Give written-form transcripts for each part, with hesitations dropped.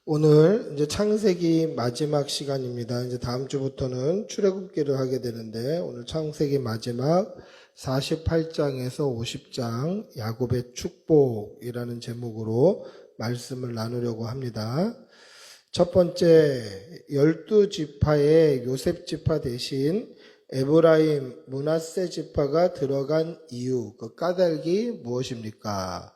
오늘 이제 창세기 마지막 시간입니다. 이제 다음 주부터는 출애굽기를 하게 되는데 오늘 창세기 마지막 48장에서 50장 야곱의 축복이라는 제목으로 말씀을 나누려고 합니다. 첫 번째 12지파의 요셉 지파 대신 에브라임 므낫세 지파가 들어간 이유, 그 까닭이 무엇입니까?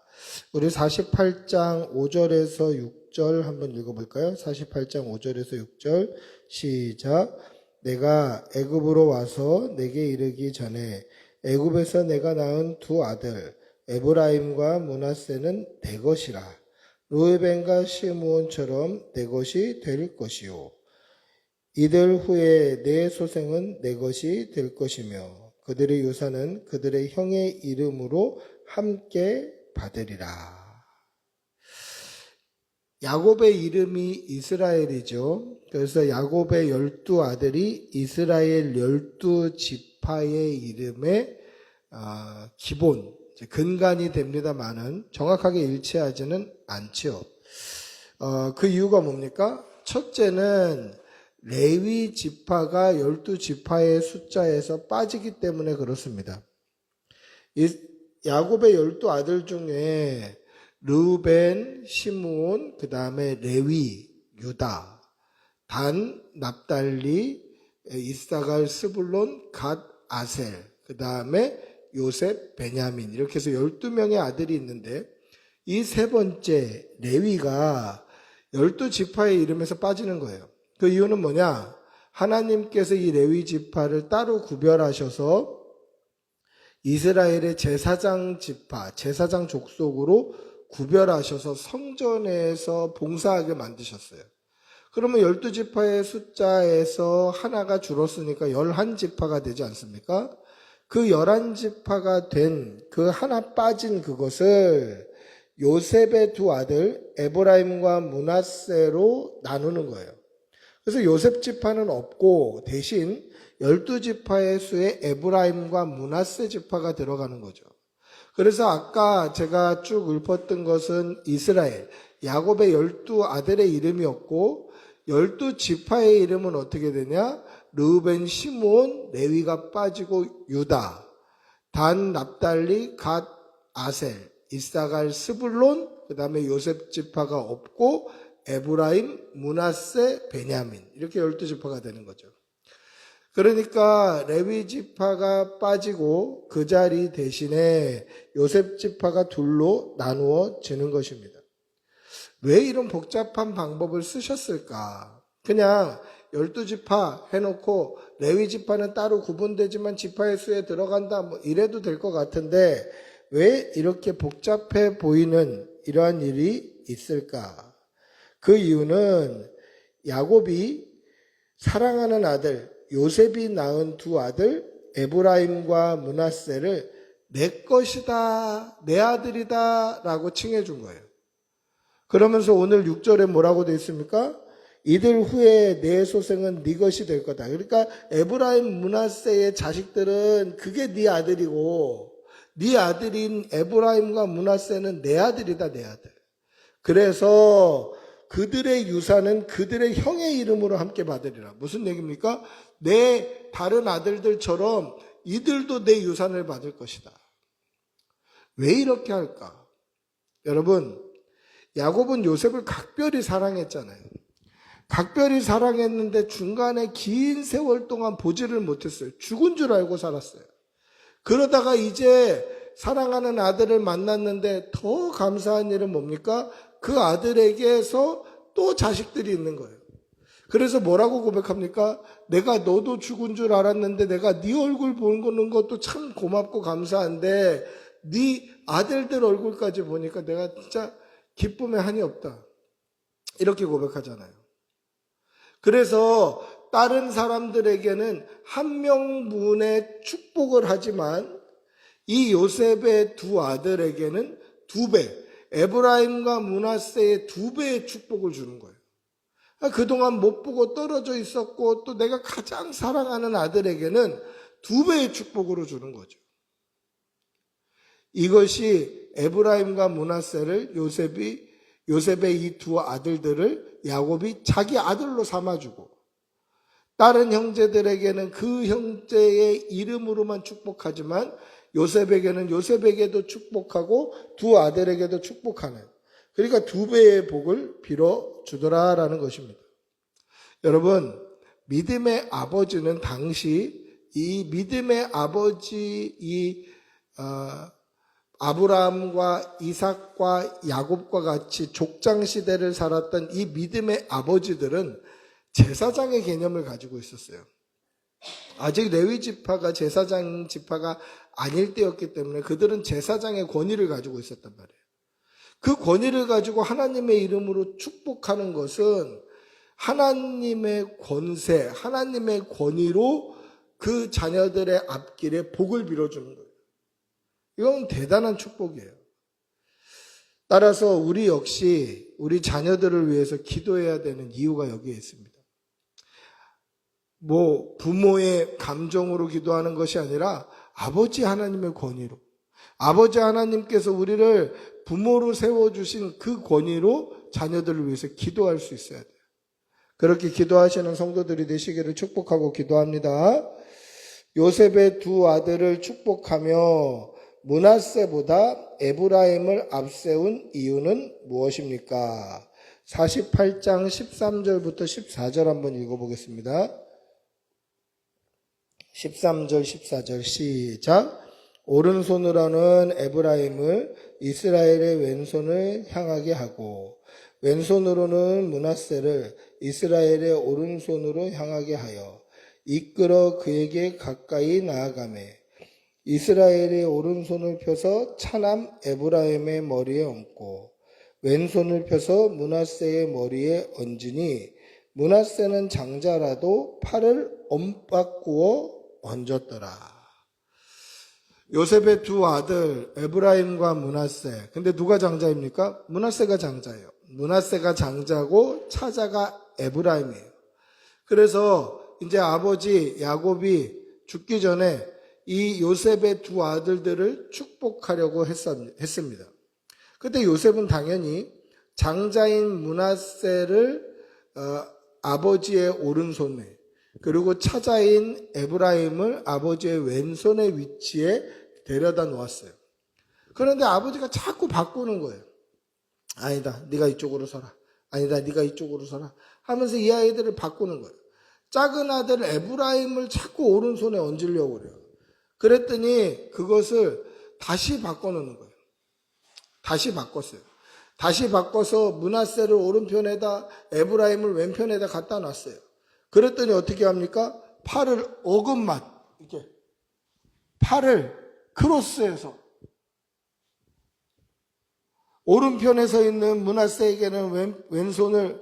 우리 48장 5절에서 6절 한번 읽어볼까요? 48장 5절에서 6절 시작. 내가 애굽으로 와서 내게 이르기 전에 애굽에서 내가 낳은 두 아들 에브라임과 므낫세는 내 것이라. 루벤과 시므온처럼 내 것이 될 것이요. 이들 후에 내 소생은 내 것이 될 것이며 그들의 유산은 그들의 형의 이름으로 함께 받으리라. 야곱의 이름이 이스라엘이죠. 그래서 야곱의 12아들이 이스라엘 12지파의 이름의 기본, 근간이 됩니다만은 정확하게 일치하지는 않죠. 그 이유가 뭡니까? 첫째는 레위 지파가 12지파의 숫자에서 빠지기 때문에 그렇습니다. 야곱의 12아들 중에 르우벤, 시므온, 그 다음에 레위, 유다, 단, 납달리, 이사갈, 스불론, 갓, 아셀, 그 다음에 요셉, 베냐민, 이렇게 해서 12명의 아들이 있는데 이 세 번째 레위가 12지파의 이름에서 빠지는 거예요. 그 이유는 뭐냐? 하나님께서 이 레위 지파를 따로 구별하셔서 이스라엘의 제사장 지파, 제사장 족속으로 구별하셔서 성전에서 봉사하게 만드셨어요. 그러면 12지파의 숫자에서 하나가 줄었으니까 11지파가 되지 않습니까? 그 11지파가 된 그 하나 빠진 그것을 요셉의 두 아들 에브라임과 므낫세로 나누는 거예요. 그래서 요셉 지파는 없고 대신 12지파의 수에 에브라임과 므낫세 지파가 들어가는 거죠. 그래서 아까 제가 쭉 읊었던 것은 이스라엘, 야곱의 12아들의 이름이었고 12지파의 이름은 어떻게 되냐? 르우벤, 시므온, 레위가 빠지고 유다, 단, 납달리, 갓, 아셀, 이사갈, 스불론, 그 다음에 요셉 지파가 없고 에브라임, 므낫세, 베냐민, 이렇게 12지파가 되는 거죠. 그러니까 레위 지파가 빠지고 그 자리 대신에 요셉 지파가 둘로 나누어지는 것입니다. 왜 이런 복잡한 방법을 쓰셨을까? 그냥 12지파 해놓고 레위 지파는 따로 구분되지만 지파의 수에 들어간다 뭐 이래도 될 것 같은데 왜 이렇게 복잡해 보이는 이러한 일이 있을까? 그 이유는 야곱이 사랑하는 아들 요셉이 낳은 두 아들 에브라임과 므낫세를 내 것이다, 내 아들이다 라고 칭해 준 거예요. 그러면서 오늘 6절에 뭐라고 되어 있습니까? 이들 후에 내 소생은 네 것이 될 거다. 그러니까 에브라임, 므낫세의 자식들은 그게 네 아들이고 네 아들인 에브라임과 므낫세는 내 아들이다, 내 아들. 그래서 그들의 유산은 그들의 형의 이름으로 함께 받으리라. 무슨 얘기입니까? 내 다른 아들들처럼 이들도 내 유산을 받을 것이다. 왜 이렇게 할까? 여러분, 야곱은 요셉을 각별히 사랑했잖아요. 각별히 사랑했는데 중간에 긴 세월 동안 보지를 못했어요. 죽은 줄 알고 살았어요. 그러다가 이제 사랑하는 아들을 만났는데 더 감사한 일은 뭡니까? 그 아들에게서 또 자식들이 있는 거예요. 그래서 뭐라고 고백합니까? 내가 너도 죽은 줄 알았는데 내가 네 얼굴 보는 것도 참 고맙고 감사한데 네 아들들 얼굴까지 보니까 내가 진짜 기쁨에 한이 없다. 이렇게 고백하잖아요. 그래서 다른 사람들에게는 한 명분의 축복을 하지만 이 요셉의 두 아들에게는 2배, 에브라임과 므낫세의 2배의 축복을 주는 거예요. 그동안 못 보고 떨어져 있었고 또 내가 가장 사랑하는 아들에게는 2배의 축복으로 주는 거죠. 이것이 에브라임과 므낫세를 요셉의 이 두 아들들을 야곱이 자기 아들로 삼아주고 다른 형제들에게는 그 형제의 이름으로만 축복하지만 요셉에게는 요셉에게도 축복하고 두 아들에게도 축복하는, 그러니까 두 배의 복을 빌어주더라라는 것입니다. 여러분, 믿음의 아버지는 당시 이 믿음의 아버지 아브라함과 이삭과 야곱과 같이 족장 시대를 살았던 이 믿음의 아버지들은 제사장의 개념을 가지고 있었어요. 아직 레위 지파가 제사장 지파가 아닐 때였기 때문에 그들은 제사장의 권위를 가지고 있었단 말이에요. 그 권위를 가지고 하나님의 이름으로 축복하는 것은 하나님의 권세, 하나님의 권위로 그 자녀들의 앞길에 복을 빌어주는 거예요. 이건 대단한 축복이에요. 따라서 우리 역시 우리 자녀들을 위해서 기도해야 되는 이유가 여기에 있습니다. 부모의 감정으로 기도하는 것이 아니라 아버지 하나님의 권위로, 아버지 하나님께서 우리를 부모로 세워주신 그 권위로 자녀들을 위해서 기도할 수 있어야 돼요. 그렇게 기도하시는 성도들이 되시기를 축복하고 기도합니다. 요셉의 두 아들을 축복하며 므낫세보다 에브라임을 앞세운 이유는 무엇입니까? 48장 13절부터 14절 한번 읽어보겠습니다. 13절 14절 시작. 오른손으로 하는 에브라임을 이스라엘의 왼손을 향하게 하고 왼손으로는 므낫세를 이스라엘의 오른손으로 향하게 하여 이끌어 그에게 가까이 나아가매 이스라엘의 오른손을 펴서 차남 에브라임의 머리에 얹고 왼손을 펴서 므낫세의 머리에 얹으니 므낫세는 장자라도 팔을 엄바꾸어 얹었더라. 요셉의 두 아들 에브라임과 므낫세. 근데 누가 장자입니까? 므낫세가 장자예요. 므낫세가 장자고 차자가 에브라임이에요. 그래서 이제 아버지 야곱이 죽기 전에 이 요셉의 두 아들들을 축복하려고 했습니다. 그때 요셉은 당연히 장자인 므낫세를 아버지의 오른손에 그리고 차자인 에브라임을 아버지의 왼손의 위치에 데려다 놓았어요. 그런데 아버지가 자꾸 바꾸는 거예요. 아니다, 네가 이쪽으로 서라. 아니다, 네가 이쪽으로 서라. 하면서 이 아이들을 바꾸는 거예요. 작은 아들 에브라임을 자꾸 오른손에 얹으려고 그래요. 그랬더니 그것을 다시 바꿔놓는 거예요. 다시 바꿨어요. 다시 바꿔서 므낫세를 오른편에다 에브라임을 왼편에다 갖다 놨어요. 그랬더니 어떻게 합니까? 팔을 어긋만 이렇게 팔을 크로스해서 오른편에 서 있는 므낫세에게는 왼손을,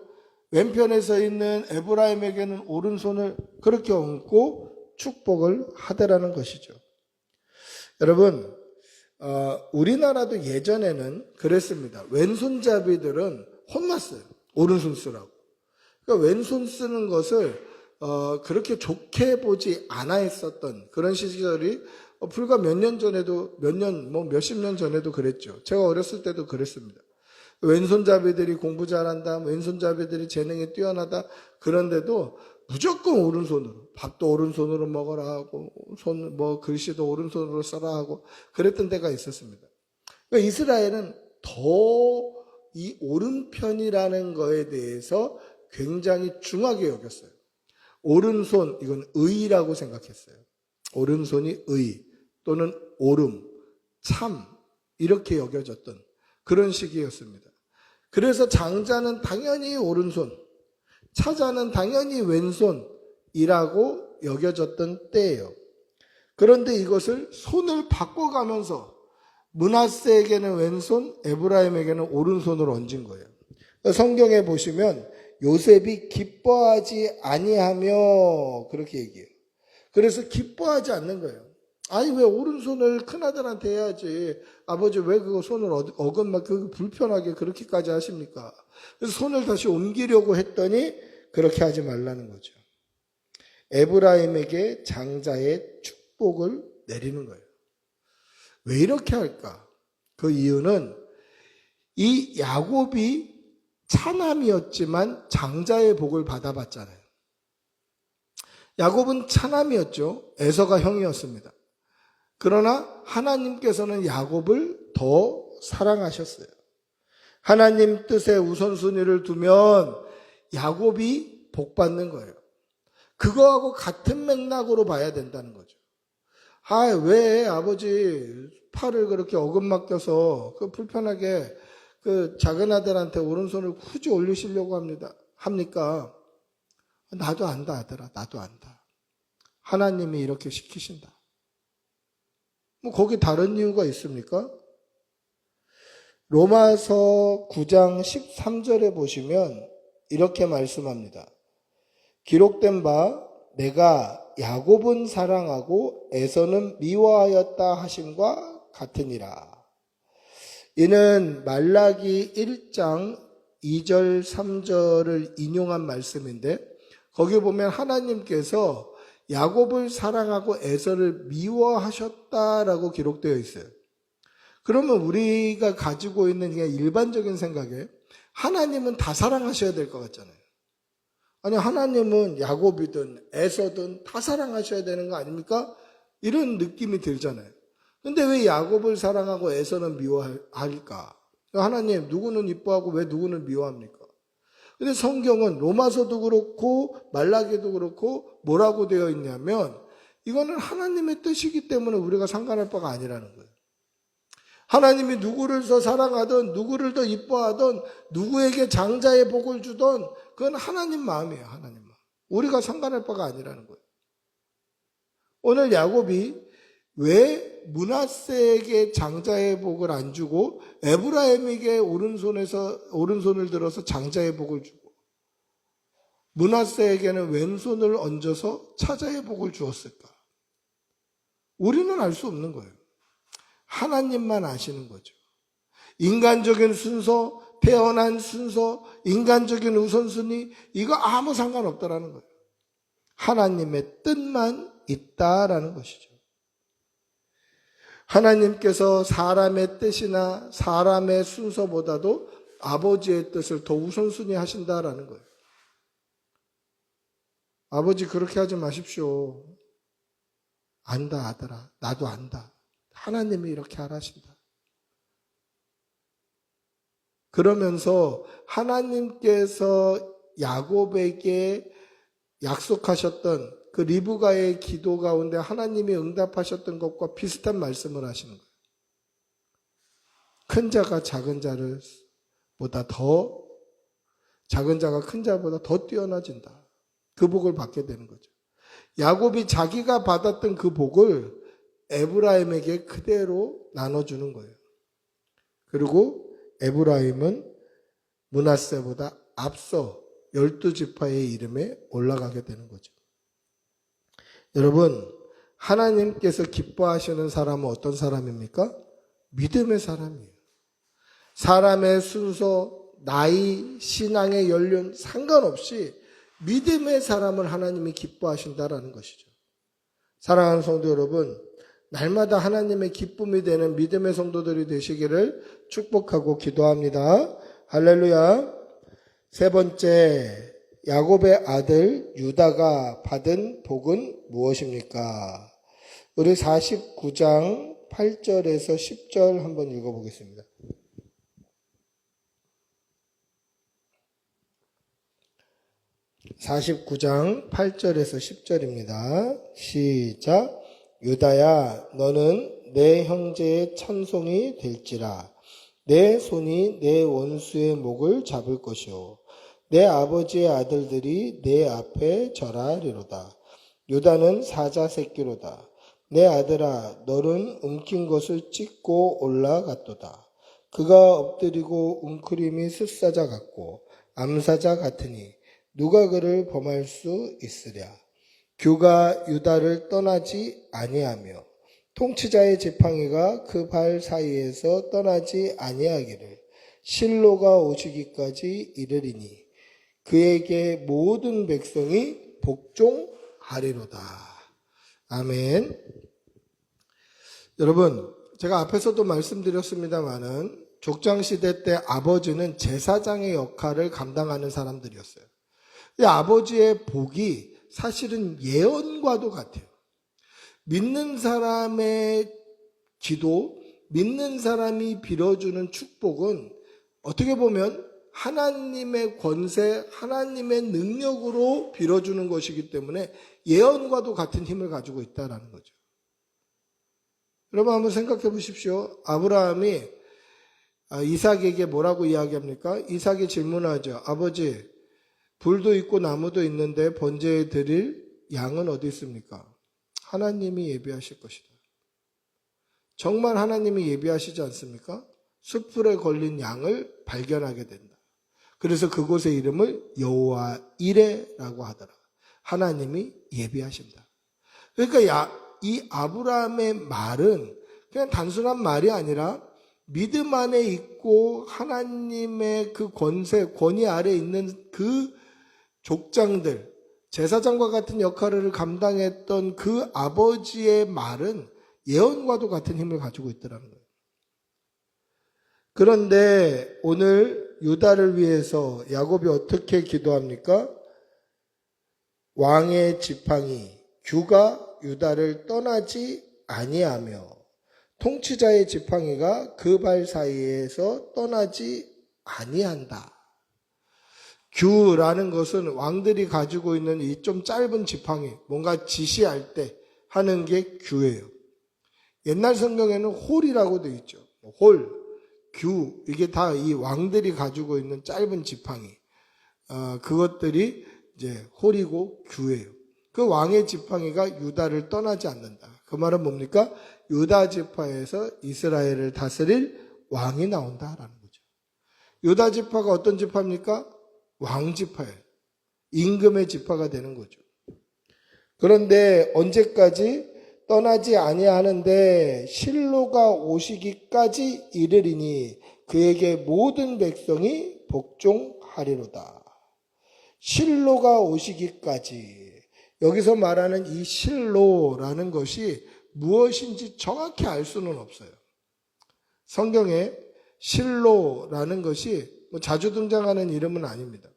왼편에 서 있는 에브라임에게는 오른손을 그렇게 얹고 축복을 하더라는 것이죠. 여러분, 우리나라도 예전에는 그랬습니다. 왼손잡이들은 혼났어요. 오른손 쓰라고. 그러니까 왼손 쓰는 것을 그렇게 좋게 보지 않아 했었던 그런 시절이 불과 몇 년 전에도 몇십 년 전에도 그랬죠. 제가 어렸을 때도 그랬습니다. 왼손잡이들이 공부 잘한다, 왼손잡이들이 재능이 뛰어나다, 그런데도 무조건 오른손으로, 밥도 오른손으로 먹어라 하고, 글씨도 오른손으로 써라 하고, 그랬던 때가 있었습니다. 그러니까 이스라엘은 더 이 오른편이라는 거에 대해서 굉장히 중하게 여겼어요. 오른손, 이건 의라고 생각했어요. 오른손이 의 또는 옳음, 참 이렇게 여겨졌던 그런 시기였습니다. 그래서 장자는 당연히 오른손, 차자는 당연히 왼손이라고 여겨졌던 때예요. 그런데 이것을 손을 바꿔가면서 므낫세에게는 왼손, 에브라임에게는 오른손을 얹은 거예요. 성경에 보시면 요셉이 기뻐하지 아니하며 그렇게 얘기해요. 그래서 기뻐하지 않는 거예요. 아니 왜 오른손을 큰아들한테 해야지, 아버지 왜 그거 손을 어긋만 불편하게 그렇게까지 하십니까? 그래서 손을 다시 옮기려고 했더니 그렇게 하지 말라는 거죠. 에브라임에게 장자의 축복을 내리는 거예요. 왜 이렇게 할까? 그 이유는 이 야곱이 차남이었지만 장자의 복을 받아봤잖아요. 야곱은 차남이었죠. 에서가 형이었습니다. 그러나 하나님께서는 야곱을 더 사랑하셨어요. 하나님 뜻에 우선순위를 두면 야곱이 복받는 거예요. 그거하고 같은 맥락으로 봐야 된다는 거죠. 왜 아버지 팔을 그렇게 어긋맡겨서 불편하게 작은 아들한테 오른손을 굳이 올리시려고 합니까? 나도 안다, 아들아. 나도 안다. 하나님이 이렇게 시키신다. 거기 다른 이유가 있습니까? 로마서 9장 13절에 보시면 이렇게 말씀합니다. 기록된 바 내가 야곱은 사랑하고 에서는 미워하였다 하심과 같으니라. 이는 말라기 1장 2절 3절을 인용한 말씀인데 거기 보면 하나님께서 야곱을 사랑하고 에서를 미워하셨다라고 기록되어 있어요. 그러면 우리가 가지고 있는 그냥 일반적인 생각에 하나님은 다 사랑하셔야 될 것 같잖아요. 아니 하나님은 야곱이든 에서든 다 사랑하셔야 되는 거 아닙니까? 이런 느낌이 들잖아요. 근데 왜 야곱을 사랑하고 에서는 미워할까? 하나님 누구는 이뻐하고 왜 누구는 미워합니까? 근데 성경은 로마서도 그렇고 말라기도 그렇고 뭐라고 되어 있냐면 이거는 하나님의 뜻이기 때문에 우리가 상관할 바가 아니라는 거예요. 하나님이 누구를 더 사랑하든 누구를 더 이뻐하든 누구에게 장자의 복을 주든 그건 하나님 마음이에요. 하나님 마음. 우리가 상관할 바가 아니라는 거예요. 오늘 야곱이 왜 므낫세에게 장자의 복을 안 주고 에브라임에게 오른손을 들어서 장자의 복을 주고 므낫세에게는 왼손을 얹어서 차자의 복을 주었을까? 우리는 알 수 없는 거예요. 하나님만 아시는 거죠. 인간적인 순서, 태어난 순서, 인간적인 우선순위 이거 아무 상관없다라는 거예요. 하나님의 뜻만 있다라는 것이죠. 하나님께서 사람의 뜻이나 사람의 순서보다도 아버지의 뜻을 더 우선순위 하신다라는 거예요. 아버지 그렇게 하지 마십시오. 안다 아들아. 나도 안다. 하나님이 이렇게 하라신다. 그러면서 하나님께서 야곱에게 약속하셨던 그 리브가의 기도 가운데 하나님이 응답하셨던 것과 비슷한 말씀을 하시는 거예요. 큰 자가 작은 자를 보다 더 작은 자가 큰 자보다 더 뛰어나진다. 그 복을 받게 되는 거죠. 야곱이 자기가 받았던 그 복을 에브라임에게 그대로 나눠주는 거예요. 그리고 에브라임은 므낫세보다 앞서 12지파의 이름에 올라가게 되는 거죠. 여러분, 하나님께서 기뻐하시는 사람은 어떤 사람입니까? 믿음의 사람이에요. 사람의 순서, 나이, 신앙의 연륜 상관없이 믿음의 사람을 하나님이 기뻐하신다라는 것이죠. 사랑하는 성도 여러분, 날마다 하나님의 기쁨이 되는 믿음의 성도들이 되시기를 축복하고 기도합니다. 할렐루야. 세 번째, 야곱의 아들 유다가 받은 복은 무엇입니까? 우리 49장 8절에서 10절 한번 읽어보겠습니다. 49장 8절에서 10절입니다. 시작. 유다야 너는 내 형제의 찬송이 될지라. 내 손이 내 원수의 목을 잡을 것이요 내 아버지의 아들들이 내 앞에 절하리로다. 유다는 사자 새끼로다. 내 아들아 너는 움킨 것을 찢고 올라갔도다. 그가 엎드리고 웅크림이 숫사자 같고 암사자 같으니 누가 그를 범할 수 있으랴. 규가 유다를 떠나지 아니하며 통치자의 지팡이가 그 발 사이에서 떠나지 아니하기를 실로가 오시기까지 이르리니 그에게 모든 백성이 복종하리로다. 아멘. 여러분, 제가 앞에서도 말씀드렸습니다마는 족장시대 때 아버지는 제사장의 역할을 감당하는 사람들이었어요. 이 아버지의 복이 사실은 예언과도 같아요. 믿는 사람의 기도, 믿는 사람이 빌어주는 축복은 어떻게 보면 하나님의 권세, 하나님의 능력으로 빌어주는 것이기 때문에 예언과도 같은 힘을 가지고 있다는 거죠. 여러분 한번 생각해 보십시오. 아브라함이 이삭에게 뭐라고 이야기합니까? 이삭이 질문하죠. 아버지, 불도 있고 나무도 있는데 번제에 드릴 양은 어디 있습니까? 하나님이 예비하실 것이다. 정말 하나님이 예비하시지 않습니까? 숯불에 걸린 양을 발견하게 된다. 그래서 그곳의 이름을 여호와 이레라고 하더라. 하나님이 예비하신다. 그러니까 이 아브라함의 말은 그냥 단순한 말이 아니라 믿음 안에 있고 하나님의 그 권위 아래 있는 그 족장들, 제사장과 같은 역할을 감당했던 그 아버지의 말은 예언과도 같은 힘을 가지고 있더라는 거예요. 그런데 오늘 유다를 위해서 야곱이 어떻게 기도합니까? 왕의 지팡이 규가 유다를 떠나지 아니하며 통치자의 지팡이가 그 발 사이에서 떠나지 아니한다. 규라는 것은 왕들이 가지고 있는 이 좀 짧은 지팡이, 뭔가 지시할 때 하는 게 규예요. 옛날 성경에는 홀이라고 되어 있죠. 홀, 규, 이게 다 이 왕들이 가지고 있는 짧은 지팡이. 그것들이 이제 홀이고 규예요. 그 왕의 지팡이가 유다를 떠나지 않는다. 그 말은 뭡니까? 유다 지파에서 이스라엘을 다스릴 왕이 나온다라는 거죠. 유다 지파가 어떤 지파입니까? 왕 지파예요. 임금의 지파가 되는 거죠. 그런데 언제까지 떠나지 아니하는데 실로가 오시기까지 이르리니 그에게 모든 백성이 복종하리로다. 실로가 오시기까지. 여기서 말하는 이 실로라는 것이 무엇인지 정확히 알 수는 없어요. 성경에 실로라는 것이 자주 등장하는 이름은 아닙니다.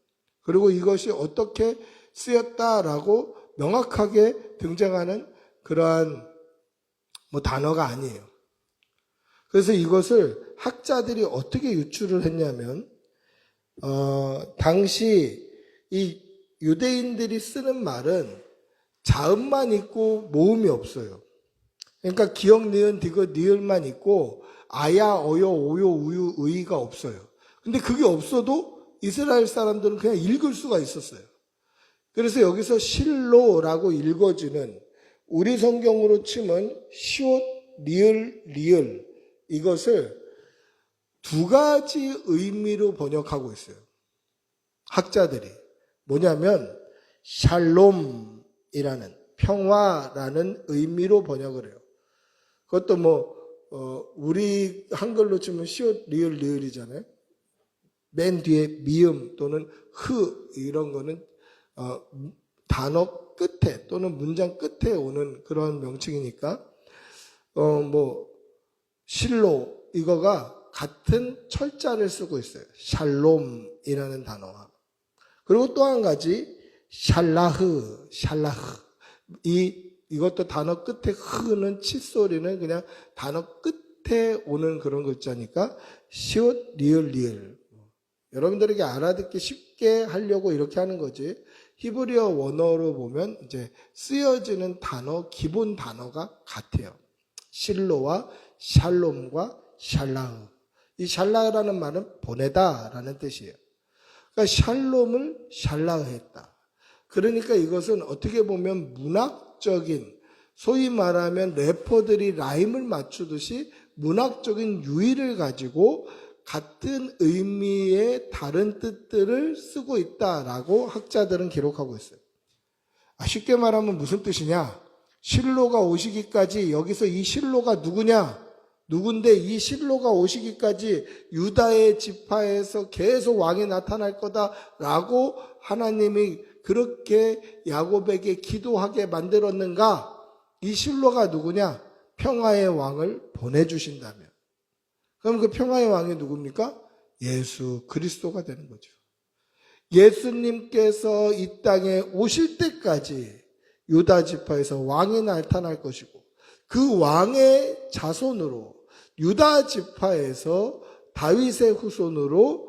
그리고 이것이 어떻게 쓰였다라고 명확하게 등장하는 그러한 단어가 아니에요. 그래서 이것을 학자들이 어떻게 유출을 했냐면 당시 이 유대인들이 쓰는 말은 자음만 있고 모음이 없어요. 그러니까 기역, 니은, 디귿, 니을만 있고 아야, 어여, 오요, 우유, 의가 없어요. 근데 그게 없어도 이스라엘 사람들은 그냥 읽을 수가 있었어요. 그래서 여기서 실로라고 읽어지는 우리 성경으로 치면 시옷, 리을, 리을 이것을 두 가지 의미로 번역하고 있어요. 학자들이. 뭐냐면 샬롬이라는 평화라는 의미로 번역을 해요. 그것도 우리 한글로 치면 시옷, 리을, 리을이잖아요. 맨 뒤에 미음 또는 흐 이런 거는 단어 끝에 또는 문장 끝에 오는 그런 명칭이니까 실로 이거가 같은 철자를 쓰고 있어요. 샬롬이라는 단어와. 그리고 또 한 가지 샬라흐 이것도 단어 끝에 흐는 칫소리는 그냥 단어 끝에 오는 그런 글자니까 시옷 리을 리을. 여러분들에게 알아듣기 쉽게 하려고 이렇게 하는 거지. 히브리어 원어로 보면 이제 쓰여지는 단어, 기본 단어가 같아요. 실로와 샬롬과 샬라흐. 이 샬라흐라는 말은 보내다라는 뜻이에요. 그러니까 샬롬을 샬라흐했다. 그러니까 이것은 어떻게 보면 문학적인, 소위 말하면 래퍼들이 라임을 맞추듯이 문학적인 유의를 가지고 같은 의미의 다른 뜻들을 쓰고 있다라고 학자들은 기록하고 있어요. 쉽게 말하면 무슨 뜻이냐? 실로가 오시기까지 여기서 이 실로가 누구냐? 누군데 이 실로가 오시기까지 유다의 지파에서 계속 왕이 나타날 거다라고 하나님이 그렇게 야곱에게 기도하게 만들었는가? 이 실로가 누구냐? 평화의 왕을 보내주신다면. 그럼 그 평화의 왕이 누굽니까? 예수 그리스도가 되는 거죠. 예수님께서 이 땅에 오실 때까지 유다 지파에서 왕이 나타날 것이고 그 왕의 자손으로 유다 지파에서 다윗의 후손으로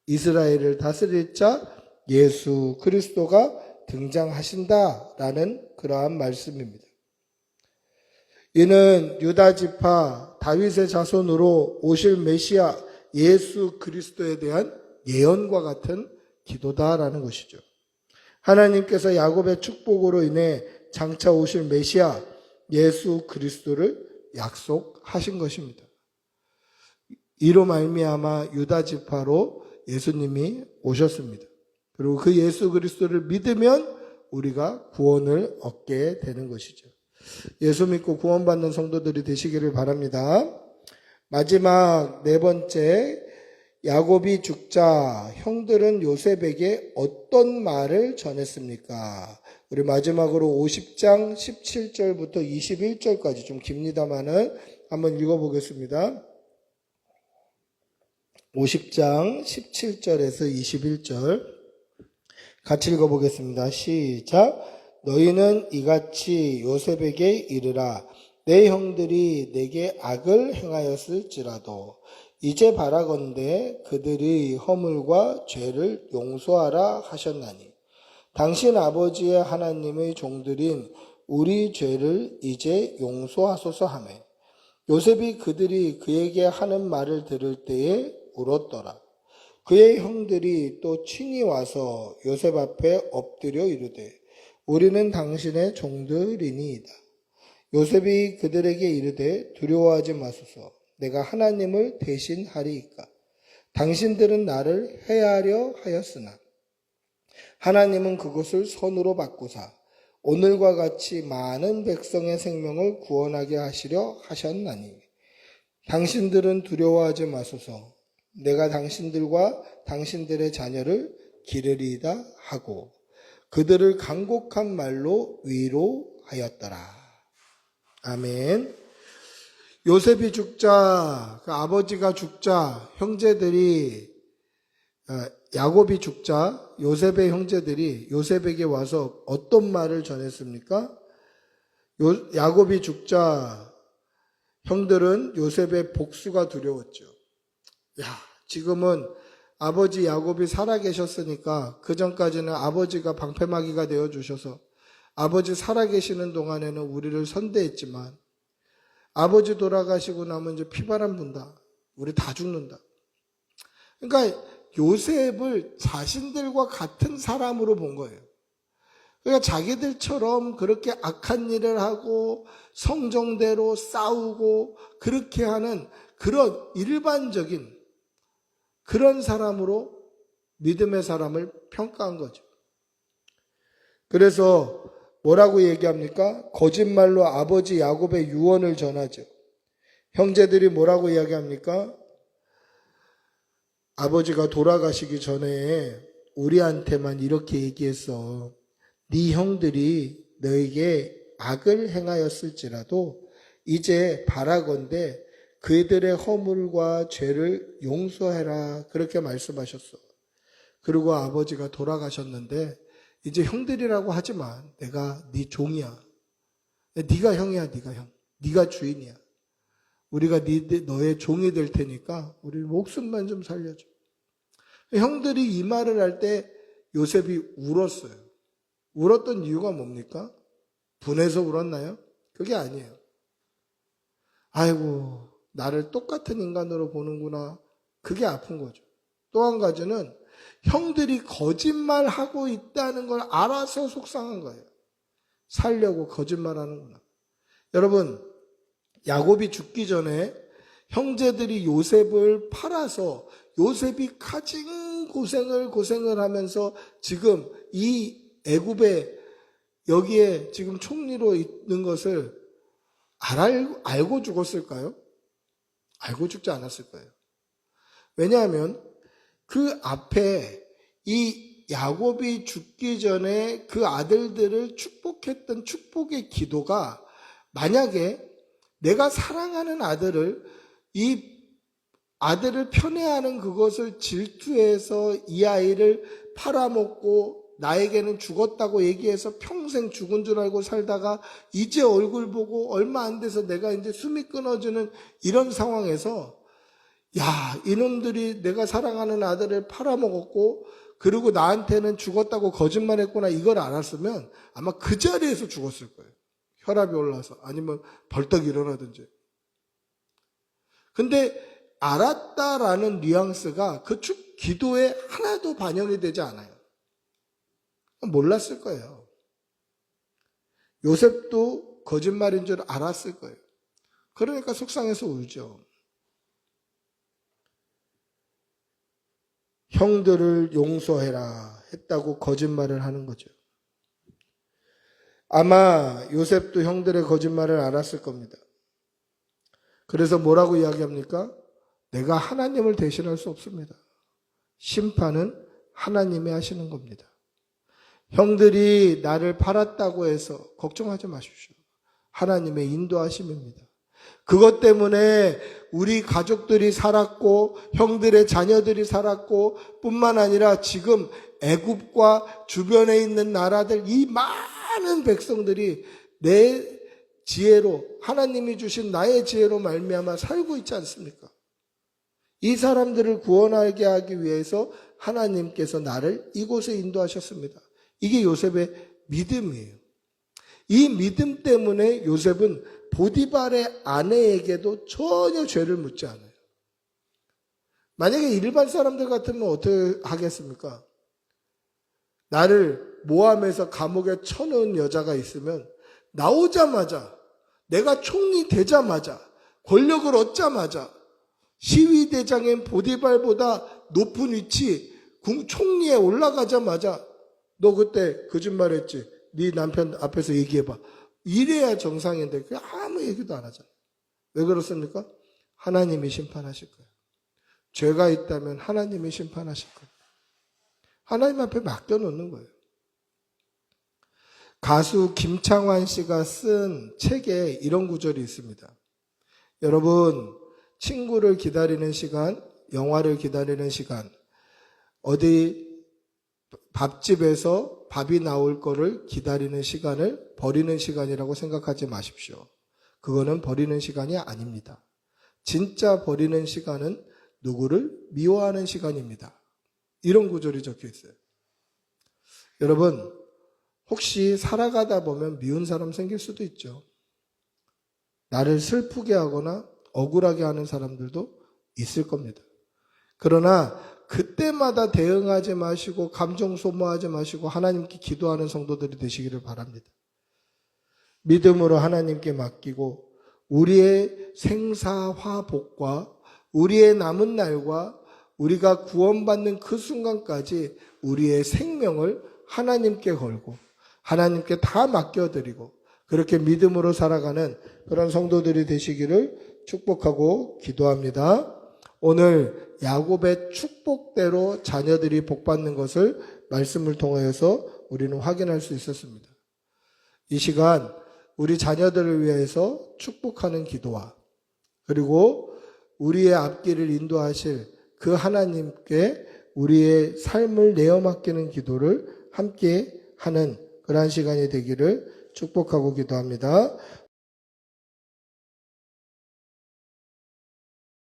이스라엘을 다스릴 자 예수 그리스도가 등장하신다라는 그러한 말씀입니다. 이는 유다 지파 다윗의 자손으로 오실 메시아 예수 그리스도에 대한 예언과 같은 기도다라는 것이죠. 하나님께서 야곱의 축복으로 인해 장차 오실 메시아 예수 그리스도를 약속하신 것입니다. 이로 말미암아 유다 지파로 예수님이 오셨습니다. 그리고 그 예수 그리스도를 믿으면 우리가 구원을 얻게 되는 것이죠. 예수 믿고 구원받는 성도들이 되시기를 바랍니다. 마지막 네 번째, 야곱이 죽자 형들은 요셉에게 어떤 말을 전했습니까? 우리 마지막으로 50장 17절부터 21절까지 좀 깁니다만은 한번 읽어보겠습니다. 50장 17절에서 21절 같이 읽어보겠습니다. 시작. 너희는 이같이 요셉에게 이르라. 내 형들이 내게 악을 행하였을지라도 이제 바라건대 그들의 허물과 죄를 용서하라 하셨나니 당신 아버지의 하나님의 종들인 우리 죄를 이제 용서하소서 하며 요셉이 그들이 그에게 하는 말을 들을 때에 울었더라. 그의 형들이 또 친히 와서 요셉 앞에 엎드려 이르되 우리는 당신의 종들이니이다. 요셉이 그들에게 이르되 두려워하지 마소서. 내가 하나님을 대신하리이까. 당신들은 나를 해하려 하였으나 하나님은 그것을 선으로 바꾸사 오늘과 같이 많은 백성의 생명을 구원하게 하시려 하셨나니 당신들은 두려워하지 마소서. 내가 당신들과 당신들의 자녀를 기르리이다 하고 그들을 간곡한 말로 위로하였더라. 아멘. 요셉이 죽자, 그 아버지가 죽자, 형제들이, 야곱이 죽자, 요셉의 형제들이 요셉에게 와서 어떤 말을 전했습니까? 야곱이 죽자, 형들은 요셉의 복수가 두려웠죠. 야, 지금은 아버지 야곱이 살아계셨으니까 그 전까지는 아버지가 방패막이가 되어주셔서 아버지 살아계시는 동안에는 우리를 선대했지만 아버지 돌아가시고 나면 이제 피바람 분다. 우리 다 죽는다. 그러니까 요셉을 자신들과 같은 사람으로 본 거예요. 그러니까 자기들처럼 그렇게 악한 일을 하고 성정대로 싸우고 그렇게 하는 그런 일반적인 그런 사람으로 믿음의 사람을 평가한 거죠. 그래서 뭐라고 얘기합니까? 거짓말로 아버지 야곱의 유언을 전하죠. 형제들이 뭐라고 이야기합니까? 아버지가 돌아가시기 전에 우리한테만 이렇게 얘기했어. 네 형들이 너에게 악을 행하였을지라도 이제 바라건대 그들의 허물과 죄를 용서해라. 그렇게 말씀하셨어. 그리고 아버지가 돌아가셨는데 이제 형들이라고 하지만 내가 네 종이야. 네가 형이야, 네가 형. 네가 주인이야. 우리가 너의 종이 될 테니까 우리 목숨만 좀 살려줘. 형들이 이 말을 할 때 요셉이 울었어요. 울었던 이유가 뭡니까? 분해서 울었나요? 그게 아니에요. 아이고, 나를 똑같은 인간으로 보는구나. 그게 아픈 거죠. 또 한 가지는 형들이 거짓말하고 있다는 걸 알아서 속상한 거예요. 살려고 거짓말하는구나. 여러분, 야곱이 죽기 전에 형제들이 요셉을 팔아서 요셉이 가진 고생을 하면서 지금 이 애굽에 여기에 지금 총리로 있는 것을 알고 죽었을까요? 알고 죽지 않았을 거예요. 왜냐하면 그 앞에 이 야곱이 죽기 전에 그 아들들을 축복했던 축복의 기도가 만약에 내가 사랑하는 아들을 이 아들을 편애하는 그것을 질투해서 이 아이를 팔아먹고 나에게는 죽었다고 얘기해서 평생 죽은 줄 알고 살다가 이제 얼굴 보고 얼마 안 돼서 내가 이제 숨이 끊어지는 이런 상황에서 야, 이놈들이 내가 사랑하는 아들을 팔아먹었고 그리고 나한테는 죽었다고 거짓말했구나 이걸 알았으면 아마 그 자리에서 죽었을 거예요. 혈압이 올라서 아니면 벌떡 일어나든지. 근데 알았다라는 뉘앙스가 그 기도에 하나도 반영이 되지 않아요. 몰랐을 거예요. 요셉도 거짓말인 줄 알았을 거예요. 그러니까 속상해서 울죠. 형들을 용서해라 했다고 거짓말을 하는 거죠. 아마 요셉도 형들의 거짓말을 알았을 겁니다. 그래서 뭐라고 이야기합니까? 내가 하나님을 대신할 수 없습니다. 심판은 하나님이 하시는 겁니다. 형들이 나를 팔았다고 해서 걱정하지 마십시오. 하나님의 인도하심입니다. 그것 때문에 우리 가족들이 살았고 형들의 자녀들이 살았고 뿐만 아니라 지금 애굽과 주변에 있는 나라들 이 많은 백성들이 내 지혜로 하나님이 주신 나의 지혜로 말미암아 살고 있지 않습니까? 이 사람들을 구원하게 하기 위해서 하나님께서 나를 이곳에 인도하셨습니다. 이게 요셉의 믿음이에요. 이 믿음 때문에 요셉은 보디발의 아내에게도 전혀 죄를 묻지 않아요. 만약에 일반 사람들 같으면 어떻게 하겠습니까? 나를 모함해서 감옥에 쳐넣은 여자가 있으면 나오자마자 내가 총리 되자마자 권력을 얻자마자 시위대장인 보디발보다 높은 위치 총리에 올라가자마자 너 그때 거짓말했지? 네 남편 앞에서 얘기해봐. 이래야 정상인데 그 아무 얘기도 안 하잖아요. 왜 그렇습니까? 하나님이 심판하실 거예요. 죄가 있다면 하나님이 심판하실 거예요. 하나님 앞에 맡겨놓는 거예요. 가수 김창완 씨가 쓴 책에 이런 구절이 있습니다. 여러분, 친구를 기다리는 시간, 영화를 기다리는 시간, 어디 밥집에서 밥이 나올 거를 기다리는 시간을 버리는 시간이라고 생각하지 마십시오. 그거는 버리는 시간이 아닙니다. 진짜 버리는 시간은 누구를 미워하는 시간입니다. 이런 구절이 적혀 있어요. 여러분, 혹시 살아가다 보면 미운 사람 생길 수도 있죠. 나를 슬프게 하거나 억울하게 하는 사람들도 있을 겁니다. 그러나 그때마다 대응하지 마시고 감정 소모하지 마시고 하나님께 기도하는 성도들이 되시기를 바랍니다. 믿음으로 하나님께 맡기고 우리의 생사화복과 우리의 남은 날과 우리가 구원받는 그 순간까지 우리의 생명을 하나님께 걸고 하나님께 다 맡겨드리고 그렇게 믿음으로 살아가는 그런 성도들이 되시기를 축복하고 기도합니다. 오늘 야곱의 축복대로 자녀들이 복받는 것을 말씀을 통하여서 우리는 확인할 수 있었습니다. 이 시간 우리 자녀들을 위해서 축복하는 기도와 그리고 우리의 앞길을 인도하실 그 하나님께 우리의 삶을 내어 맡기는 기도를 함께 하는 그러한 시간이 되기를 축복하고 기도합니다.